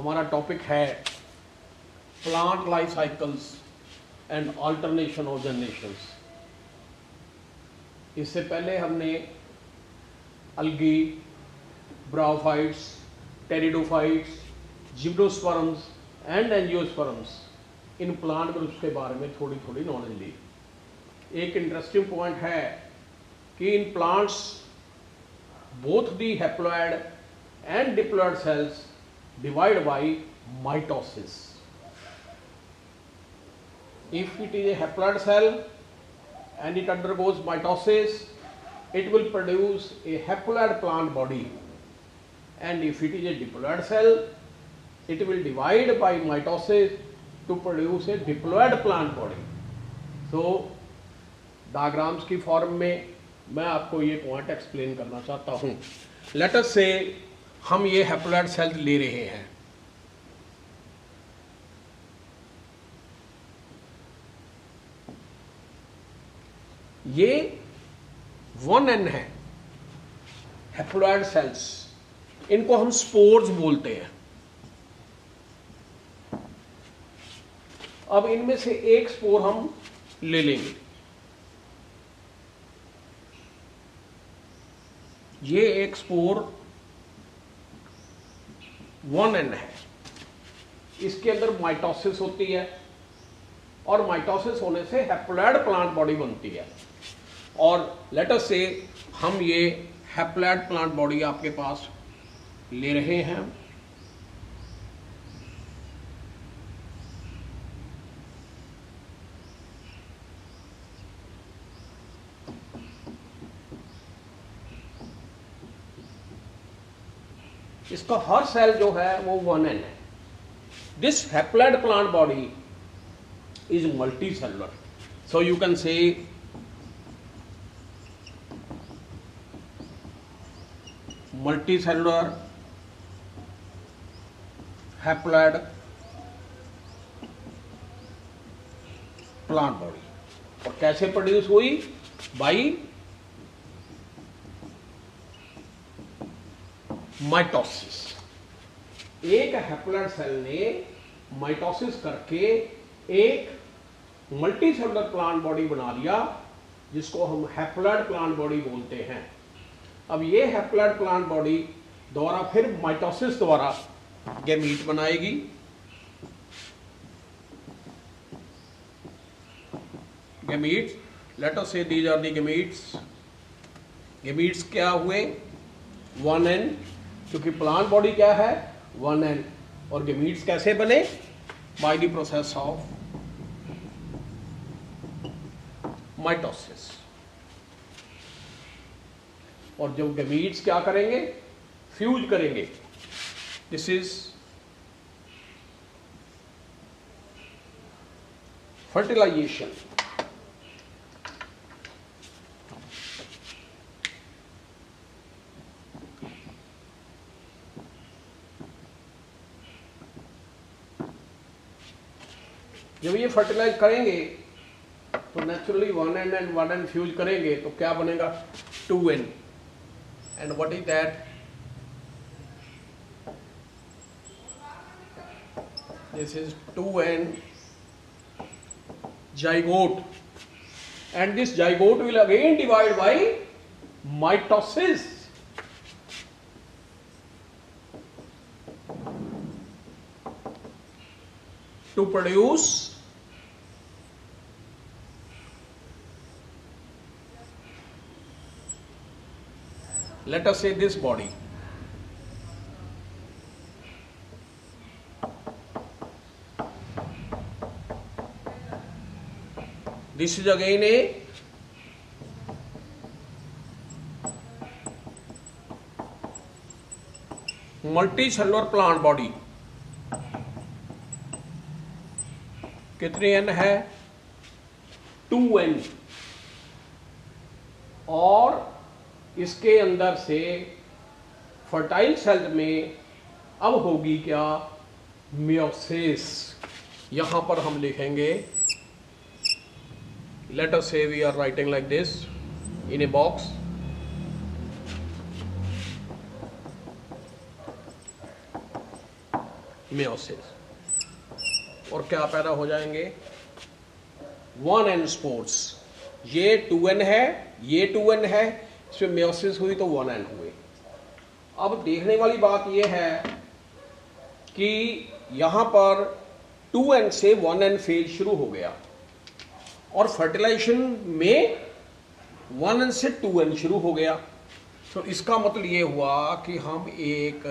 हमारा टॉपिक है plant life cycles and alternation of generations. इससे पहले हमने algae, bryophytes, pteridophytes, gymnosperms and angiosperms इन प्लांट ग्रुप्स के बारे में थोड़ी थोड़ी नॉलेज ली। एक इंटरेस्टिंग पॉइंट है कि in plants both the haploid and diploid cells divide by mitosis. If it is a haploid cell and it undergoes mitosis, it will produce a haploid plant body, and if it is a diploid cell, it will divide by mitosis to produce a diploid plant body. So diagrams की form में मैं आपको ये point explain करना चाहता हूँ। Late us से हम ये हैप्लॉइड सेल ले रहे हैं। ये 1n है हैप्लॉइड सेल्स, इनको हम स्पोर्स बोलते हैं। अब इनमें से एक स्पोर हम ले लेंगे। ये एक स्पोर 1n है, इसके अंदर माइटोसिस होती है और माइटोसिस होने से हैप्लॉइड प्लांट बॉडी बनती है। और लेट अस से हम ये हैप्लॉइड प्लांट बॉडी आपके पास ले रहे हैं। इसका हर सेल जो है वो 1n है। This haploid plant body is multi cellular, so you can से multi cellular haploid plant body. और कैसे प्रोड्यूस हुई? By mitosis. एक हैप्लॉइड सेल ने माइटोसिस करके एक मल्टी सेलुलर प्लांट बॉडी बना लिया, जिसको हम हैप्लॉइड प्लांट बॉडी बोलते हैं। अब ये हैप्लॉइड प्लांट बॉडी द्वारा फिर माइटोसिस द्वारा गैमीट बनाएगी। Gametes, let us say these are the gametes. Gametes क्या हुए? 1n, क्योंकि प्लांट बॉडी क्या है? 1n। और गैमीट्स कैसे बने? By the process of mitosis. और जब गैमीट्स क्या करेंगे? फ्यूज करेंगे। This is fertilisation. जब ये फर्टिलाइज करेंगे तो naturally 1n and 1n fuse करेंगे तो क्या बनेगा? 2n। And what is that? This is 2n zygote, and this zygote will again divide by mitosis. To produce let us say this body. This is again a multicellular plant body. कितने n है? 2n। और इसके अंदर से fertile cell में अब होगी क्या? मियोसिस। यहां पर हम लिखेंगे, let us say we are writing like this in a box. Meiosis. और क्या पैदा हो जाएंगे? 1n spores. ये 2n है, ये 2n है, इसमें मेयोसिस हुई तो 1n हुए। अब देखने वाली बात यह है कि यहां पर 2n से 1n फेज शुरू हो गया और फर्टिलाइजेशन में 1n से 2n शुरू हो गया। तो इसका मतलब ये हुआ कि हम एक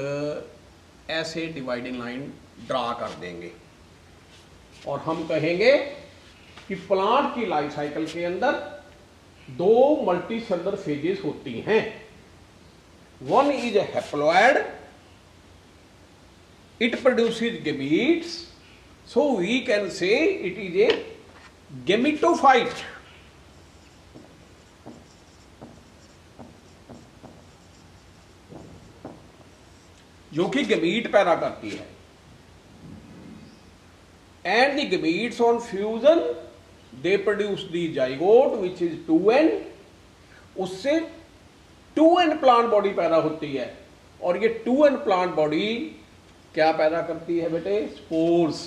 ऐसे डिवाइडिंग लाइन ड्रा कर देंगे और हम कहेंगे कि प्लांट की लाइफ साइकिल के अंदर 2 मल्टी सेलुलर फेजेस होती हैं। One is a haploid, it produces gametes, so we can say it is a gametophyte. जो कि गमीट पैदा करती है। And the gametes on fusion they produce the zygote which is 2n, उससे 2n plant body पैदा होती है और ये 2n प्लांट बॉडी क्या पैदा करती है बेटे? स्पोर्स।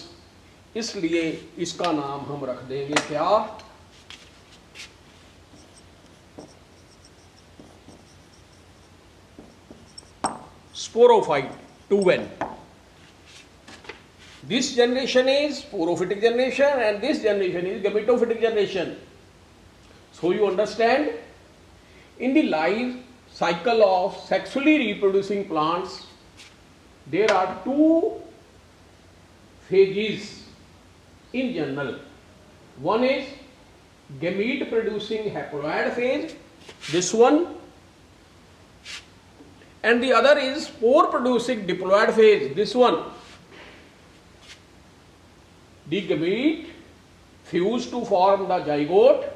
इसलिए इसका नाम हम रख देंगे क्या? Sporophyte 2n. This generation is sporophytic generation and this generation is gametophytic generation. So you understand, in the life cycle of sexually reproducing plants there are 2 phases in general. One is gamete producing haploid phase, this one, and the other is spore producing diploid phase, this one. The gamete fuse to form the zygote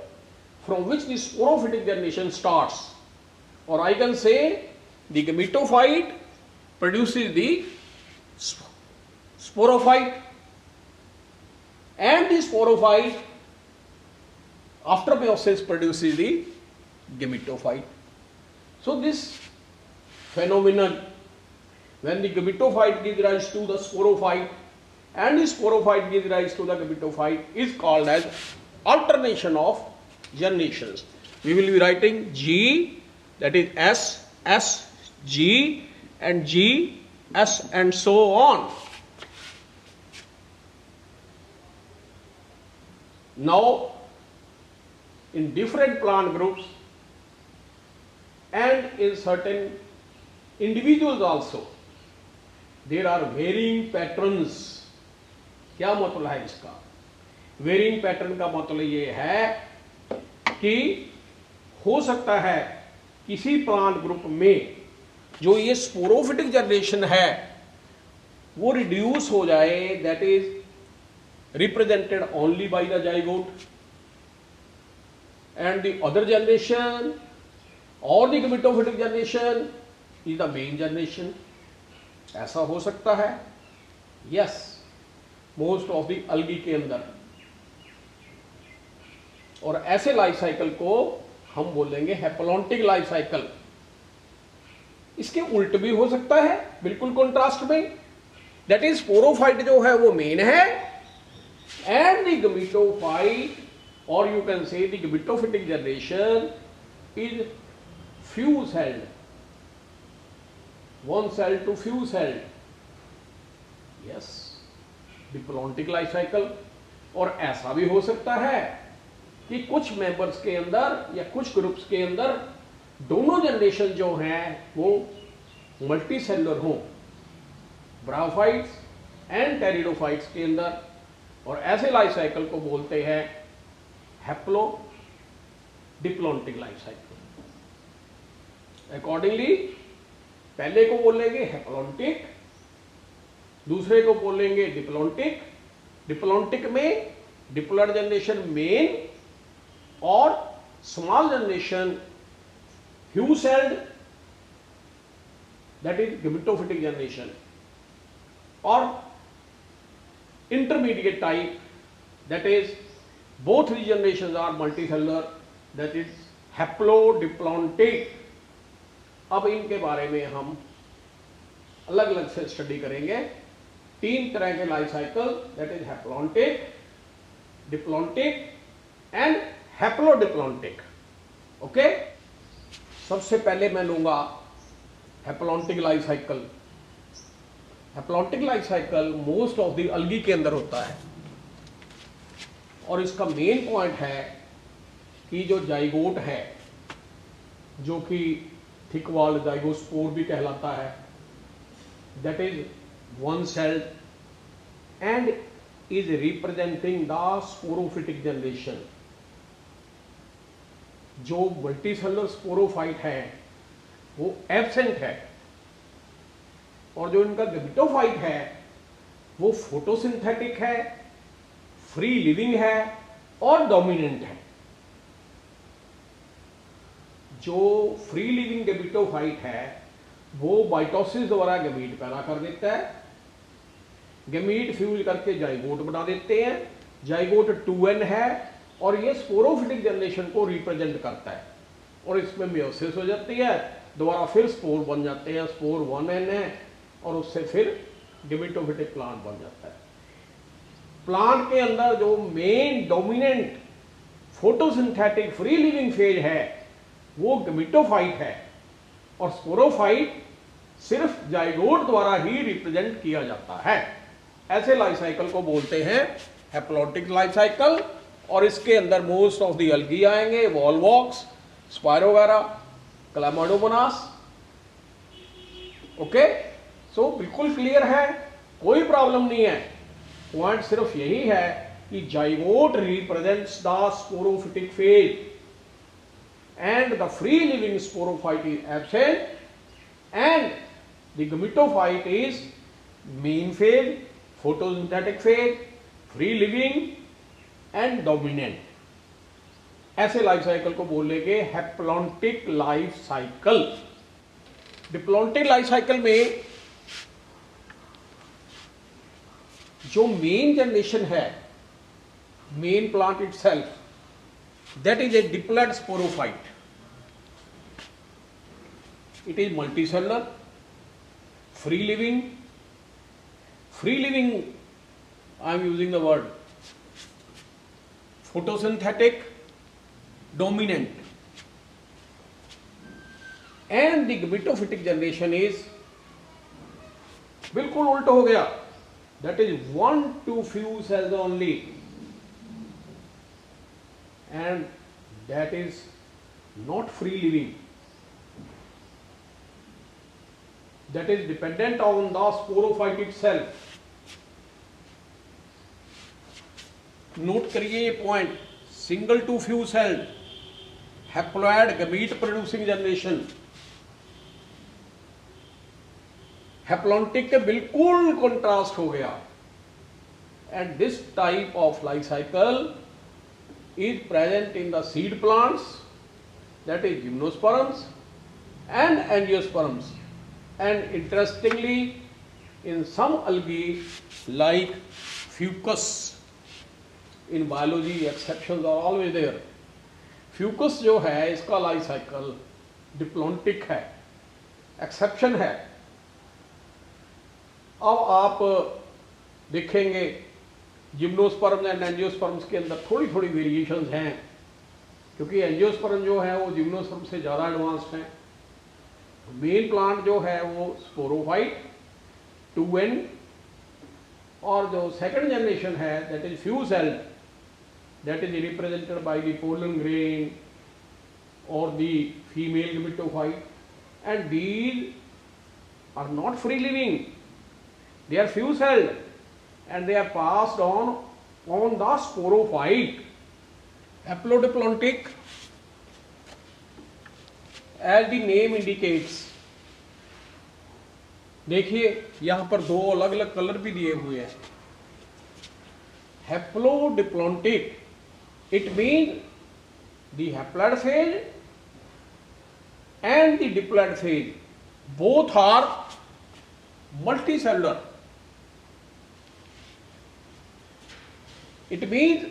from which the sporophytic generation starts, or I can say the gametophyte produces the sporophyte and the sporophyte after meiosis produces the gametophyte. So this phenomenon, when the gametophyte gives rise to the sporophyte and the sporophyte gives rise to the gametophyte, is called as alternation of generations. We will be writing G, that is S, S, G and G, S and so on. Now in different plant groups and in certain individuals also there are varying patterns. क्या मतलब है इसका? Varying pattern का मतलब ये है कि हो सकता है किसी प्लांट ग्रुप में जो ये स्पोरोफिटिक जनरेशन है वो रिड्यूस हो जाए, that is represented only by the zygote, and the other generation और the gametophytic generation is the main generation. ऐसा हो सकता है? Yes, most of the algae के अंदर। और ऐसे लाइफ साइकिल को हम बोलेंगे हैप्लॉन्टिक लाइफ साइकिल। इसके उल्ट भी हो सकता है, बिल्कुल कॉन्ट्रास्ट में, दैट इज स्पोरोफाइट जो है वो मेन है एंड द गमेटोफाइट, और you can say the gametophytic generation is few celled, one cell to few celled. Yes, diplontic life cycle. और ऐसा भी हो सकता है कि कुछ मेंबर्स के अंदर या कुछ ग्रुप्स के अंदर दोनों जनरेशन जो हैं वो मल्टी सेलुलर हों, ब्रायोफाइट्स एंड टेरिडोफाइट्स के अंदर, और ऐसे लाइफ साइकिल को बोलते हैं haplo diplontic life cycle. Accordingly पहले को बोलेंगे हैप्लॉन्टिक, दूसरे को बोलेंगे डिप्लॉन्टिक। डिप्लॉन्टिक में डिप्लॉइड जनरेशन मेन और small generation few sailed, that is gametophytic generation, or intermediate type, that is both the generations are multicellular, that is haplodiplontic। अब इनके बारे में हम अलग अलग से स्टडी करेंगे तीन तरह के life cycle, that is haplontic, diplontic and haplodiplontic. Okay, सबसे पहले मैं लूंगा haplontic life cycle. Haplontic life cycle most of the algae के अंदर होता है और इसका मेन पॉइंट है कि जो जाइगोट है, जो कि थिक वॉल्ड जाइगोस्पोर भी कहलाता है, that is one celled and is representing the sporophytic generation. जो मल्टीसेलुलर स्पोरोफाइट है वो एब्सेंट है और जो इनका गैमेटोफाइट है वो फोटोसिंथेटिक है, फ्री लिविंग है और डोमिनेंट है। जो फ्री लिविंग गैमेटोफाइट है वो माइटोसिस द्वारा गैमीट पैदा कर देता है, गैमीट फ्यूज करके जाइगोट बना देते हैं, जाइगोट 2n है और ये स्पोरोफिटिक जनरेशन को रिप्रेजेंट करता है और इसमें मेयोसिस हो जाती है, दोबारा फिर स्पोर बन जाते हैं, स्पोर 1n है और उससे फिर गैमेटोफिटिक प्लांट बन जाता है। प्लांट के अंदर जो main dominant photosynthetic free living phase है वो गैमेटोफाइट है और स्पोरोफाइट सिर्फ जाइगोट द्वारा ही रिप्रेजेंट किया जाता है। ऐसे लाइफ साइकिल को बोलते हैं हैप्लॉन्टिक लाइफ साइकिल और इसके अंदर मोस्ट ऑफ द अलगी आएंगे, वॉलवॉक्स, स्पायरोगारा, क्लैमाइडोमोनास। ओके, सो बिल्कुल क्लियर है, कोई प्रॉब्लम नहीं है। पॉइंट सिर्फ यही है कि zygote represents the sporophytic phase and the free living sporophyte is absent and the gametophyte is mean phase, photosynthetic phase, free living and dominant। ऐसे लाइफ साइकिल को बोलेंगे haplontic life cycle. Diplontic life cycle में जो main generation है, main plant itself, that is a diploid sporophyte. It is multicellular, free living, I am using the word photosynthetic, dominant, and the gametophytic generation is बिल्कुल उल्ट हो गया, that is 1 to few cells only, and that is not free living, that is dependent on the sporophyte itself। Note करिए ये point, single to few celled haploid gamete producing generation haplontic के बिल्कुल contrast हो गया। And this type of life cycle is present in the seed plants, that is gymnosperms and angiosperms, and interestingly in some algae like fucus। in biology exceptions are always there। fucus जो है इसका life cycle diplontic है, exception है। अब आप देखेंगे gymnosperms and angiosperms के अंदर थोड़ी थोड़ी वेरिएशंस हैं, क्योंकि एंजियोस्पर्म जो है वो जिम्नोस्पर्म से ज़्यादा एडवांस्ड है। मेन प्लांट जो है वो स्पोरोफाइट 2n और जो सेकंड जनरेशन है that is few celled, that is represented by the pollen grain और the female gametophyte, and these are not free living, they are few celled and they are passed on the sporophyte। Haplodiplontic, as the name indicates, देखिए यहां पर दो अलग अलग colour भी दिए हुए हैं। Haplodiplontic, it means the haploid phase and the diploid phase both are multicellular। It means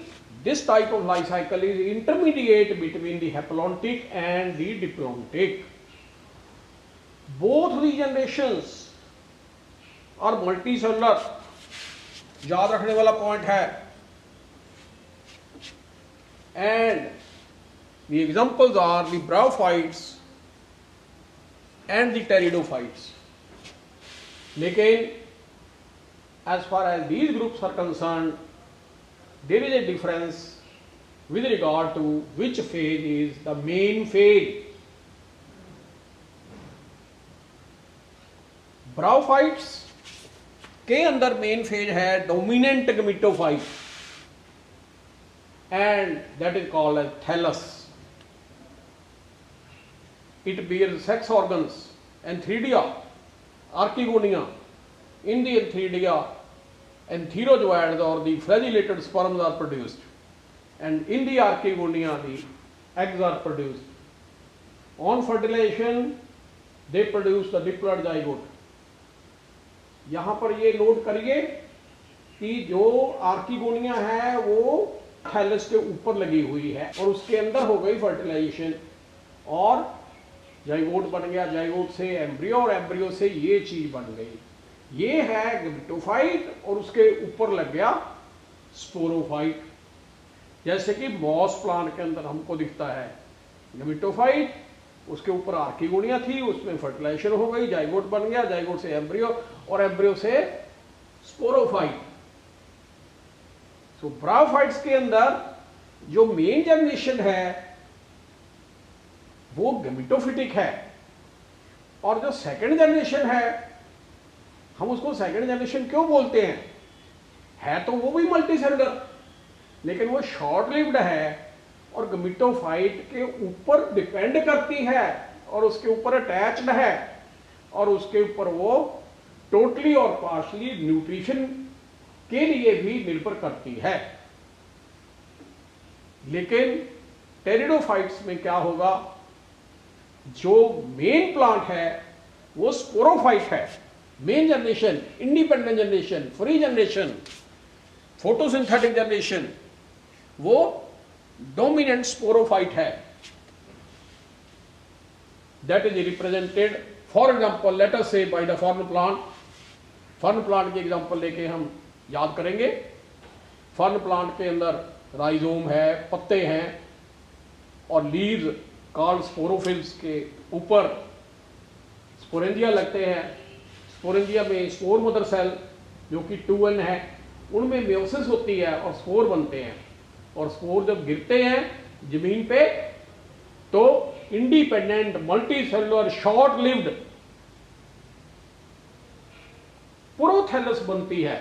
this type of life cycle is intermediate between the haplontic and the diplontic। Both the generations are multicellular याद रखने वाला point है। And the examples are the bryophytes and the pteridophytes. लेकिन as far as these groups are concerned, there is a difference with regard to which phase is the main phase. Bryophytes के अंदर main phase है dominant gametophyte and that is called as thallus. It bears sex organs, antheridia, archegonia. In the antheridia, antherozoids or the flagellated sperms are produced, and in the archegonia the eggs are produced. On fertilization they produce the diploid zygote. यहाँ पर ये note करिए कि जो archegonia है वो thallus के ऊपर लगी हुई है और उसके अंदर हो गई फर्टिलाइजेशन और जाइगोट बन गया, जाइगोट से एम्ब्रियो और एम्ब्रियो से ये चीज बन गई। ये है गमीटोफाइट और उसके ऊपर लग गया स्पोरोफाइट। जैसे कि मॉस प्लांट के अंदर हमको दिखता है गमीटोफाइट, उसके ऊपर आर्कीगोनिया थी, उसमें फर्टिलाइजेशन हो गई, जाइगोट बन गया, जाइगोट से एम्ब्रियो और एम्ब्रियो से स्पोरोफाइट। सो ब्रायोफाइट्स के अंदर जो मेन जनरेशन है वो गमीटोफिटिक है और जो सेकंड जनरेशन है हम उसको सेकंड जनरेशन क्यों बोलते हैं? है तो वो भी मल्टीसेलुलर लेकिन वो शॉर्ट लिव्ड है और गमीटोफाइट के ऊपर डिपेंड करती है और उसके ऊपर अटैच्ड है और उसके ऊपर वो टोटली और पार्शली न्यूट्रिशन के लिए भी निर्भर करती है। लेकिन टेरिडोफाइट्स में क्या होगा, जो मेन प्लांट है वो स्पोरोफाइट है। Main generation, independent generation, free generation, photosynthetic generation वो डोमिनेंट स्पोरोफाइट है। That is represented for example let us say by the fern plant. Fern plant की एग्जाम्पल लेके हम याद करेंगे। फर्न प्लांट के अंदर राइजोम है, पत्ते हैं और लीव्स कॉल्ड स्पोरोफिल्स के ऊपर स्पोरेंजिया लगते हैं। स्पोरेंजिया में स्पोर मदर सेल जो कि 2N है उनमें मेयोसिस होती है और स्पोर बनते हैं और स्पोर जब गिरते हैं जमीन पे तो independent multi cellular short lived prothallus बनती है।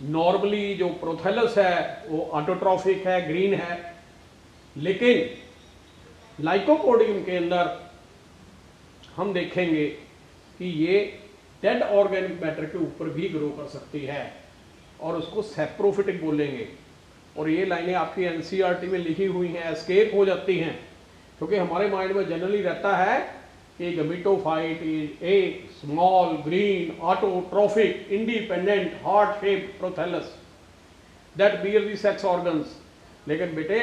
नॉर्मली जो प्रोथैलस है वो ऑटोट्रॉफिक है, ग्रीन है, लेकिन लाइकोपोडियम के अंदर हम देखेंगे कि ये डेड ऑर्गेनिक मैटर के ऊपर भी ग्रो कर सकती है और उसको सेप्रोफिटिक बोलेंगे। और ये लाइनें आपकी एनसीईआरटी में लिखी हुई हैं, एस्केप हो जाती हैं क्योंकि हमारे माइंड में जनरली रहता है कि gametophyte is a small green autotrophic independent heart shaped prothallus that bear the sex organs. लेकिन बेटे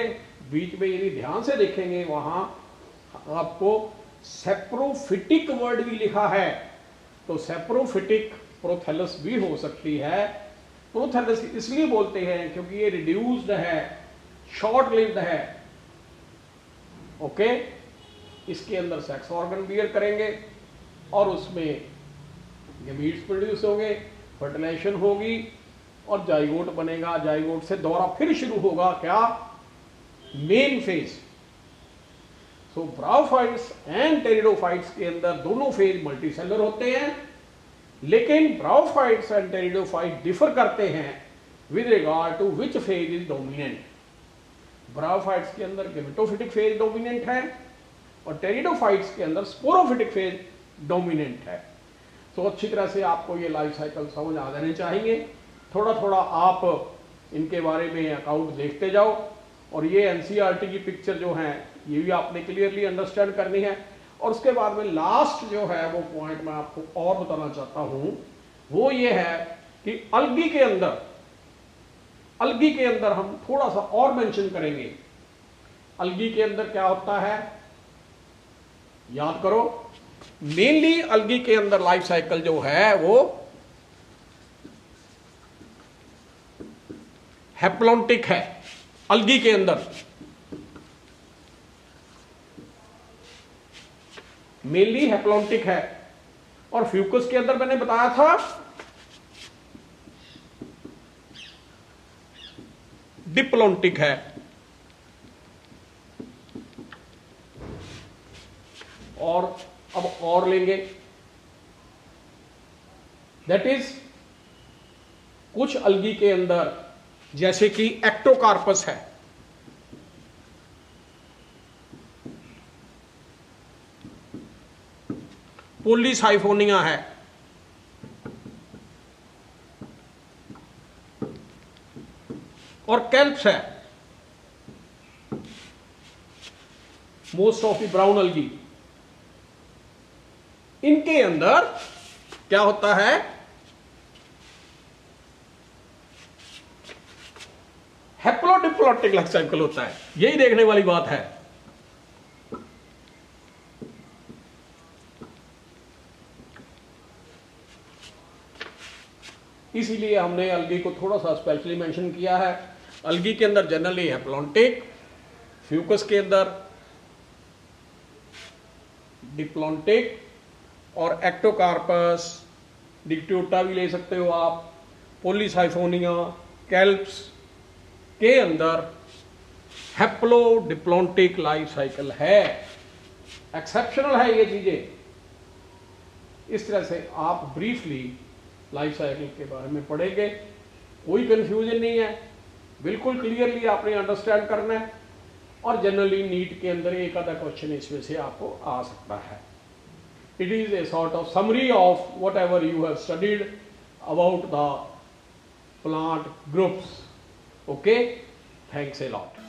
बीच में यदि ध्यान से देखेंगे वहां आपको सेप्रोफिटिक वर्ड भी लिखा है, तो सेप्रोफिटिक प्रोथैलस भी हो सकती है। प्रोथैलस इसलिए बोलते हैं क्योंकि ये रिड्यूस्ड है, शॉर्ट लिव्ड है। ओके, इसके अंदर सेक्स ऑर्गन बियर करेंगे और उसमें गमीट्स प्रोड्यूस होंगे, फर्टिलाइजेशन होगी और जाइगोट बनेगा। जाइगोट से दौरा फिर शुरू होगा, क्या? Main phase. So bryophytes and pteridophytes के अंदर दोनों फेज मल्टीसेलुलर होते हैं, लेकिन ब्रायोफाइट्स एंड टेरिडोफाइट डिफर करते हैं with regard to which phase is dominant. Bryophytes के अंदर गमीटोफिटिक फेज डोमिनेंट है और टेरिडोफाइट्स के अंदर स्पोरोफिटिक फेज डोमिनेंट है। तो अच्छी तरह से आपको ये लाइफ साइकिल समझ आ जाने चाहिए। थोड़ा थोड़ा आप इनके बारे में अकाउंट देखते जाओ और ये एनसीईआरटी की पिक्चर जो है ये भी आपने क्लियरली अंडरस्टैंड करनी है। और उसके बाद में लास्ट जो है वो पॉइंट मैं आपको और बताना चाहता हूं, वो ये है कि अलगी के अंदर हम थोड़ा सा और मेंशन करेंगे। अलगी के अंदर क्या होता है याद करो। मेनली अलगी के अंदर लाइफ साइकिल जो है वो हैप्लॉन्टिक है अलगी के अंदर, मेनली हैप्लॉन्टिक है, और फ्यूकस के अंदर मैंने बताया था डिप्लॉन्टिक है। और अब और लेंगे, दैट इज कुछ अलगी के अंदर जैसे कि एक्टोकार्पस है, पॉलीसाइफोनिया है, और कैल्प्स है, मोस्ट ऑफ द ब्राउन अलगी। इनके अंदर क्या होता है, हैप्लोडिप्लॉन्टिक लाइफ साइकिल होता है। यही देखने वाली बात है। इसीलिए हमने अलगी को थोड़ा सा स्पेशली मेंशन किया है। अलगी के अंदर जनरली हैप्लॉन्टिक, फ्यूकस के अंदर डिप्लॉन्टिक, और एक्टोकार्पस, डिक्ट्यूटा भी ले सकते हो आप, पॉलीसाइफोनिया, कैल्प्स के अंदर हैप्लोडिप्लॉन्टिक लाइफ साइकिल है। एक्सेप्शनल है ये चीजें। इस तरह से आप ब्रीफली लाइफ साइकिल के बारे में पढ़ेंगे, कोई कंफ्यूजन नहीं है, बिल्कुल क्लियरली आपने अंडरस्टैंड करना है। और जनरली नीट के अंदर एक आधा क्वेश्चन इसमें से आपको आ सकता है। It is a sort of summary of whatever you have studied about the plant groups. Okay, thanks a lot.